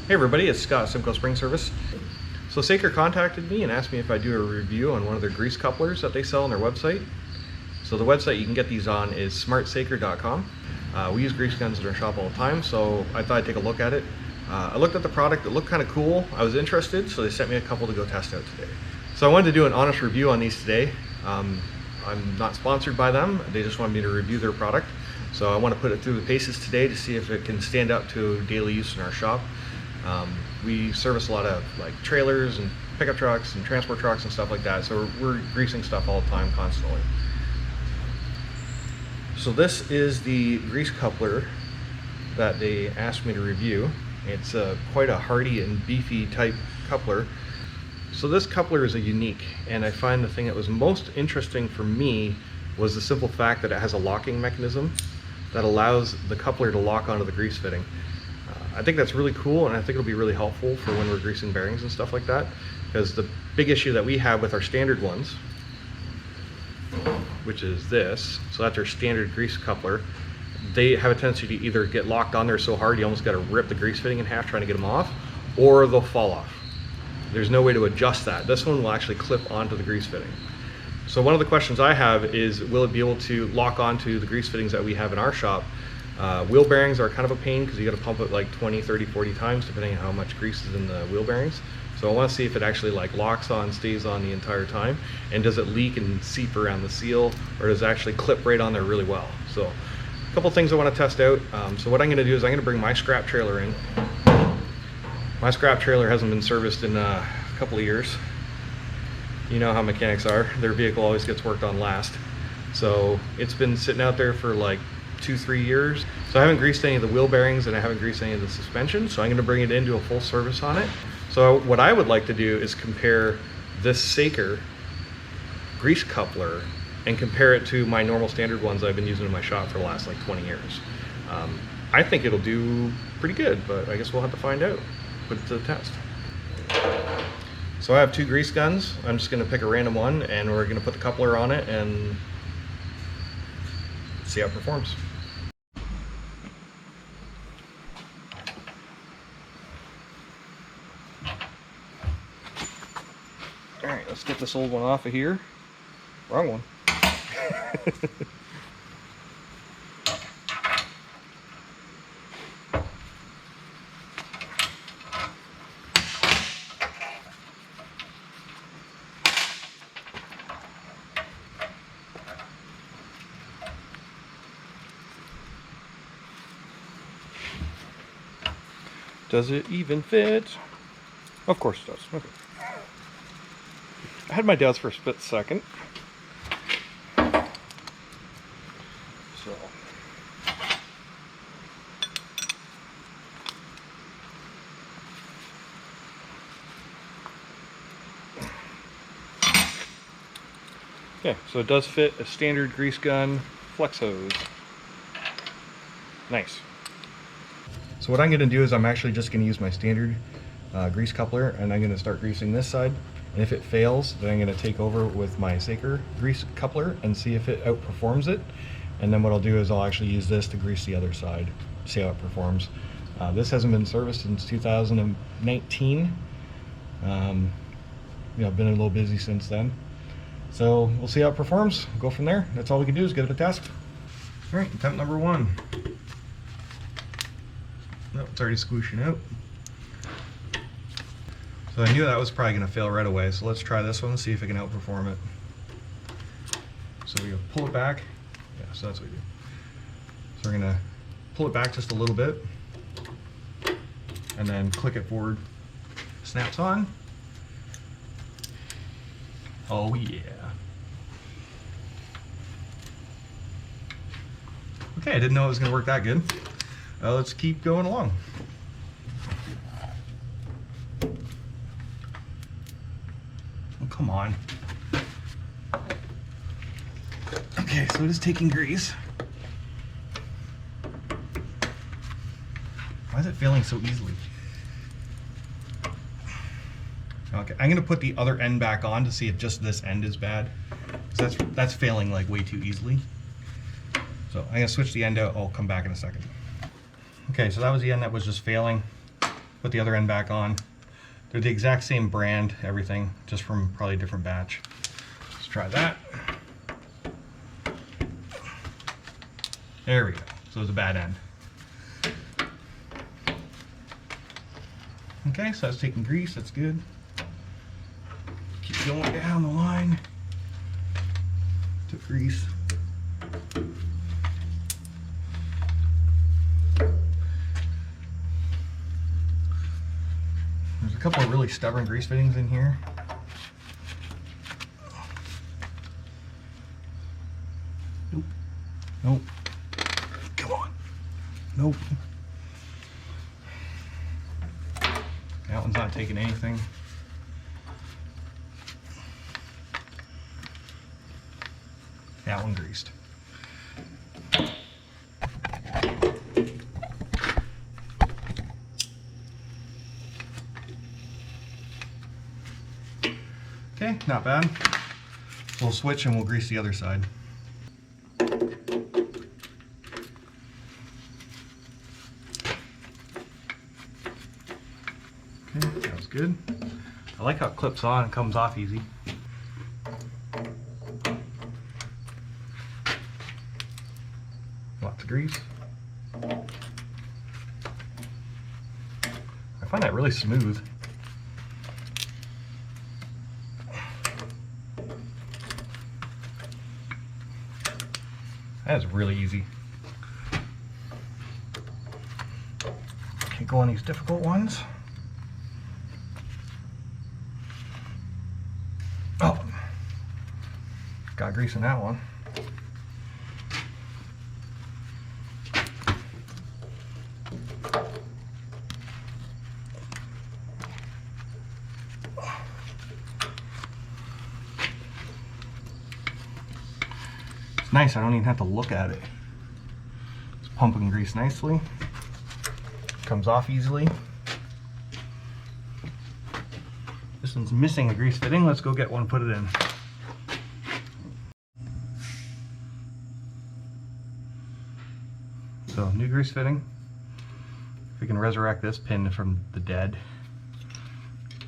Hey everybody, it's Scott, Simcoe Spring Service. So Saker contacted me and asked me if I'd do a review on one of their grease couplers that they sell on their website. So the website you can get these on is SmartSaker.com. We use grease guns in our shop all the time, so I thought I'd take a look at it. I looked at the product, it looked kind of cool. I was interested, so they sent me a couple to go test out today. So I wanted to do an honest review on these today. I'm not sponsored by them, they just wanted me to review their product. So I want to put it through the paces today to see if it can stand up to daily use in our shop. We service a lot of like trailers and pickup trucks and transport trucks and stuff like that, so we're greasing stuff all the time, constantly. So this is the grease coupler that they asked me to review. It's quite a hardy and beefy type coupler. So this coupler is a unique, and I find the thing that was most interesting for me was the simple fact that it has a locking mechanism that allows the coupler to lock onto the grease fitting. I think that's really cool, and I think it'll be really helpful for when we're greasing bearings and stuff like that, because the big issue that we have with our standard ones, which is this, so that's our standard grease coupler, they have a tendency to either get locked on there so hard you almost got to rip the grease fitting in half trying to get them off, or they'll fall off. There's no way to adjust that. This one will actually clip onto the grease fitting. So one of the questions I have is, will it be able to lock onto the grease fittings that we have in our shop? Wheel bearings are kind of a pain because you got to pump it like 20, 30, 40 times depending on how much grease is in the wheel bearings. So I want to see if it actually like locks on, stays on the entire time, and does it leak and seep around the seal, or does it actually clip right on there really well? So a couple things I want to test out. So what I'm going to do is I'm going to bring my scrap trailer in. My scrap trailer hasn't been serviced in a couple of years. You know how mechanics are. Their vehicle always gets worked on last. So it's been sitting out there for like 2-3 years. So I haven't greased any of the wheel bearings and I haven't greased any of the suspension, so I'm going to bring it into a full service on it. So what I would like to do is compare this Saker grease coupler and compare it to my normal standard ones I've been using in my shop for the last like 20 years. I think it'll do pretty good, but I guess we'll have to find out. Put it to the test. So I have two grease guns. I'm just going to pick a random one and we're going to put the coupler on it and see how it performs. Alright, let's get this old one off of here. Wrong one. Does it even fit? Of course it does. Okay. I had my doubts for a split second. So. Okay, so it does fit a standard grease gun flex hose. Nice. So what I'm going to do is I'm actually just going to use my standard grease coupler, and I'm going to start greasing this side, and if it fails then I'm going to take over with my Saker grease coupler and see if it outperforms it, and then what I'll do is I'll actually use this to grease the other side, see how it performs. This hasn't been serviced since 2019. You know, I've been a little busy since then, so we'll see how it performs. We'll go from there. That's all we can do is give it a test. Alright, attempt number 1. No, it's already squooshing out. So I knew that was probably going to fail right away, so let's try this one and see if it can outperform it. So we pull it back. Yeah, so that's what we do. So we're going to pull it back just a little bit and then click it forward. Snaps on. Oh yeah. Okay, I didn't know it was going to work that good. Let's keep going along. Oh, come on. Okay, so it is taking grease. Why is it failing so easily? Okay, I'm gonna put the other end back on to see if just this end is bad, because that's failing like way too easily. So I'm gonna switch the end out. I'll come back in a second. Okay, so that was the end that was just failing. put the other end back on. They're the exact same brand, everything, just from probably a different batch. Let's try that. There we go. So it's a bad end. Okay, so that's taking grease, that's good. Keep going down the line. Took grease. There's a couple of really stubborn grease fittings in here. Nope. Nope. Come on. Nope. That one's not taking anything. That one greased. Okay, not bad. We'll switch and we'll grease the other side. Okay, that was good. I like how it clips on and comes off easy. Lots of grease. I find that really smooth. That is really easy. Can't go on these difficult ones. Oh, got grease in that one. It's nice, I don't even have to look at it. It's pumping grease nicely. Comes off easily. This one's missing a grease fitting. Let's go get one and put it in. So, new grease fitting. If we can resurrect this pin from the dead,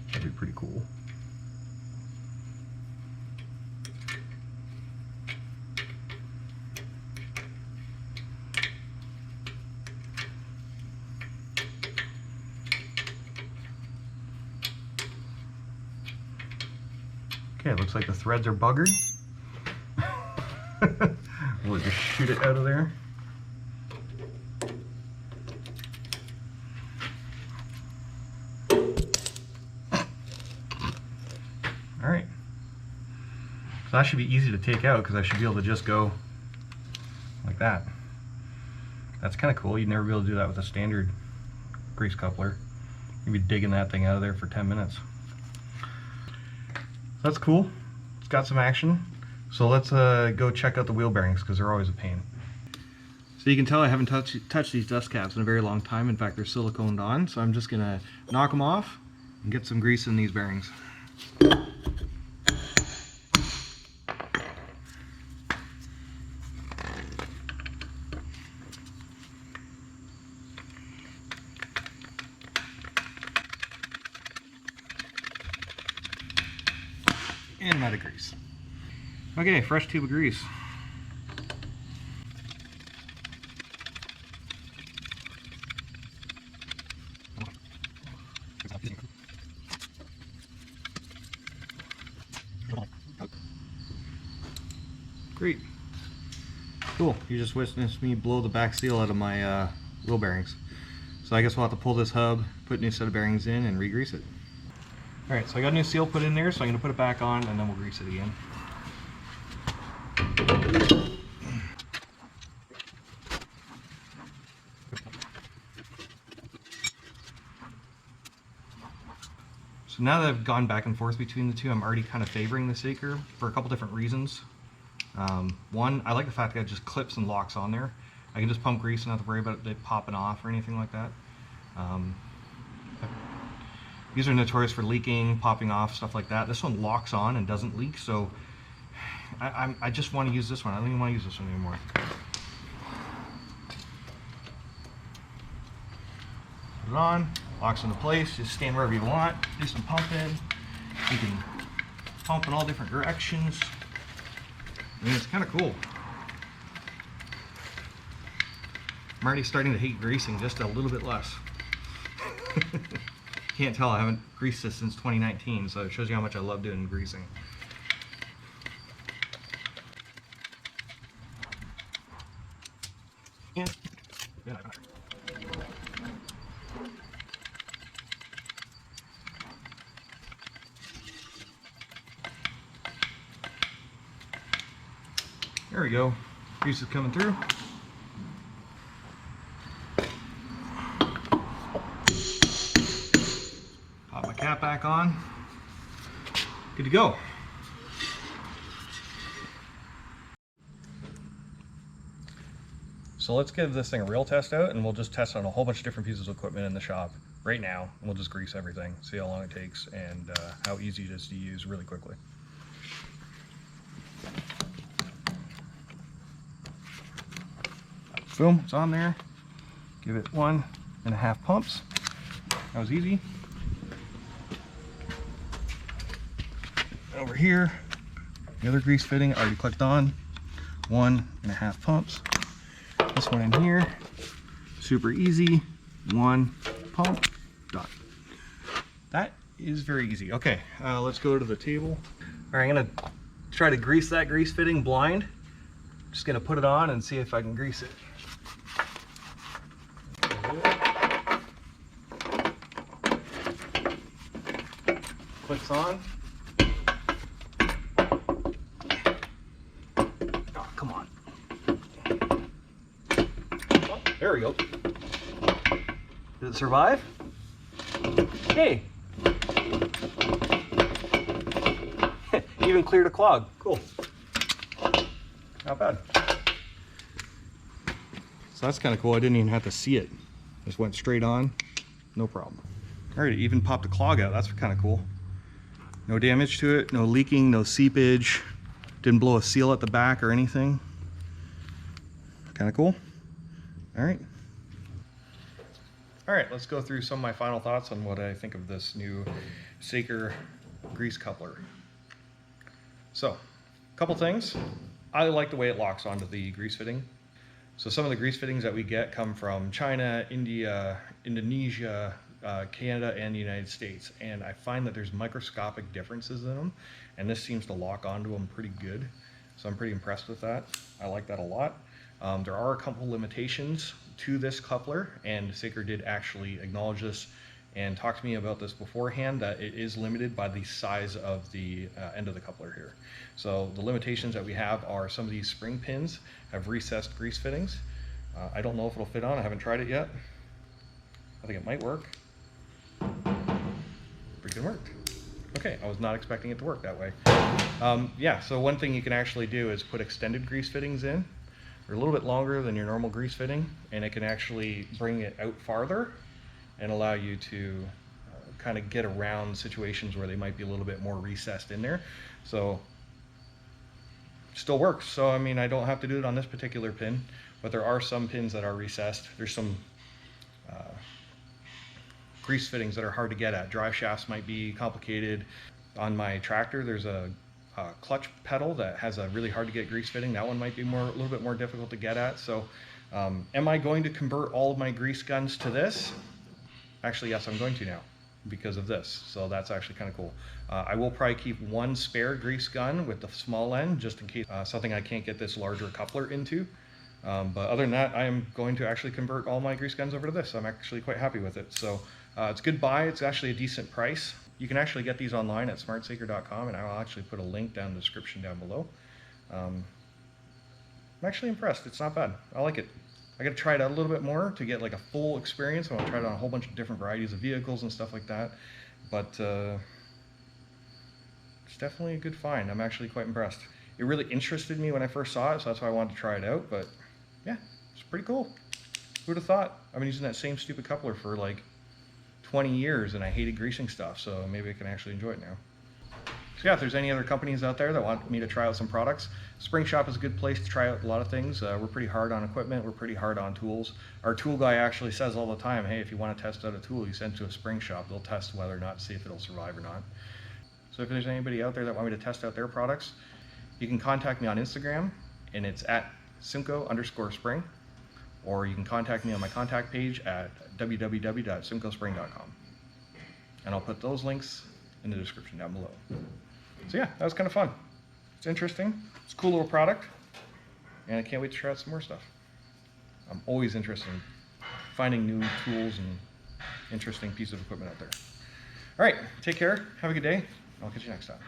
that'd be pretty cool. Okay, it looks like the threads are buggered. We'll just shoot it out of there. Alright. So that should be easy to take out because I should be able to just go like that. That's kind of cool. You'd never be able to do that with a standard grease coupler. You'd be digging that thing out of there for 10 minutes. That's cool. It's got some action. So let's go check out the wheel bearings because they're always a pain. So you can tell I haven't touched these dust caps in a very long time. In fact, they're siliconed on. So I'm just going to knock them off and get some grease in these bearings. And I'm out of grease. Okay, fresh tube of grease. Great. Cool. You just witnessed me blow the back seal out of my wheel bearings. So I guess we'll have to pull this hub, put a new set of bearings in, and re-grease it. Alright, so I got a new seal put in there, so I'm going to put it back on and then we'll grease it again. So now that I've gone back and forth between the two, I'm already kind of favoring the Saker for a couple different reasons. One, I like the fact that it just clips and locks on there. I can just pump grease and not have to worry about it popping off or anything like that. These are notorious for leaking, popping off, stuff like that. This one locks on and doesn't leak, so I just want to use this one. I don't even want to use this one anymore. Put it on. Locks into place, just stand wherever you want, do some pumping. You can pump in all different directions. I mean, it's kind of cool. I'm already starting to hate greasing just a little bit less. Can't tell, I haven't greased this since 2019, so it shows you how much I love doing greasing. Yeah. There we go. Grease is coming through. Pop my cap back on. Good to go. So let's give this thing a real test out, and we'll just test on a whole bunch of different pieces of equipment in the shop right now. And we'll just grease everything, see how long it takes, and how easy it is to use really quickly. Boom, it's on there. Give it 1.5 pumps. That was easy. Over here, the other grease fitting already clicked on. 1.5 pumps. This one in here, super easy. 1 pump, done. That is very easy. Okay, let's go to the table. All right, I'm gonna try to grease that grease fitting blind. Just gonna put it on and see if I can grease it. Clicks on. Oh, come on. Oh, there we go. Did it survive? Hey! Even cleared a clog. Cool. Not bad. So that's kind of cool. I didn't even have to see it. Just went straight on. No problem. All right, it even popped a clog out. That's kind of cool. No damage to it, no leaking, no seepage. Didn't blow a seal at the back or anything. Kind of cool. All right. All right, let's go through some of my final thoughts on what I think of this new Saker grease coupler. So, a couple things. I like the way it locks onto the grease fitting. So some of the grease fittings that we get come from China, India, Indonesia, Canada, and the United States. And I find that there's microscopic differences in them, and this seems to lock onto them pretty good. So I'm pretty impressed with that. I like that a lot. There are a couple limitations to this coupler, and Saker did actually acknowledge this and talk to me about this beforehand, that it is limited by the size of the end of the coupler here. So the limitations that we have are some of these spring pins have recessed grease fittings. I don't know if it'll fit on, I haven't tried it yet. I think it might work. Freaking worked. Okay, I was not expecting it to work that way. Yeah, so one thing you can actually do is put extended grease fittings in. They're a little bit longer than your normal grease fitting, and it can actually bring it out farther and allow you to kind of get around situations where they might be a little bit more recessed in there. So still works. So I mean, I don't have to do it on this particular pin, but there are some pins that are recessed. There's some grease fittings that are hard to get at. Drive shafts might be complicated. On my tractor, there's a clutch pedal that has a really hard to get grease fitting. That one might be a little bit more difficult to get at. So am I going to convert all of my grease guns to this? Actually, yes, I'm going to now because of this. So that's actually kind of cool. I will probably keep one spare grease gun with the small end just in case something I can't get this larger coupler into. But other than that, I am going to actually convert all my grease guns over to this. I'm actually quite happy with it. So it's a good buy. It's actually a decent price. You can actually get these online at SmartSaker.com, and I'll actually put a link down in the description down below. I'm actually impressed. It's not bad. I like it. I got to try it out a little bit more to get like a full experience. I want to try it on a whole bunch of different varieties of vehicles and stuff like that. But it's definitely a good find. I'm actually quite impressed. It really interested me when I first saw it, so that's why I wanted to try it out. But yeah, it's pretty cool. Who would have thought? I've been using that same stupid coupler for like 20 years and I hated greasing stuff, so maybe I can actually enjoy it now. So yeah, if there's any other companies out there that want me to try out some products, Spring Shop is a good place to try out a lot of things. We're pretty hard on equipment, we're pretty hard on tools. Our tool guy actually says all the time, hey, if you want to test out a tool, you send it to a Spring Shop, they'll test whether or not, see if it'll survive or not. So if there's anybody out there that want me to test out their products, you can contact me on Instagram, and it's at Simcoe_spring, or you can contact me on my contact page at www.simcoespring.com. And I'll put those links in the description down below. So yeah, that was kind of fun. It's interesting. It's a cool little product, and I can't wait to try out some more stuff. I'm always interested in finding new tools and interesting pieces of equipment out there. All right, take care. Have a good day. I'll catch you next time.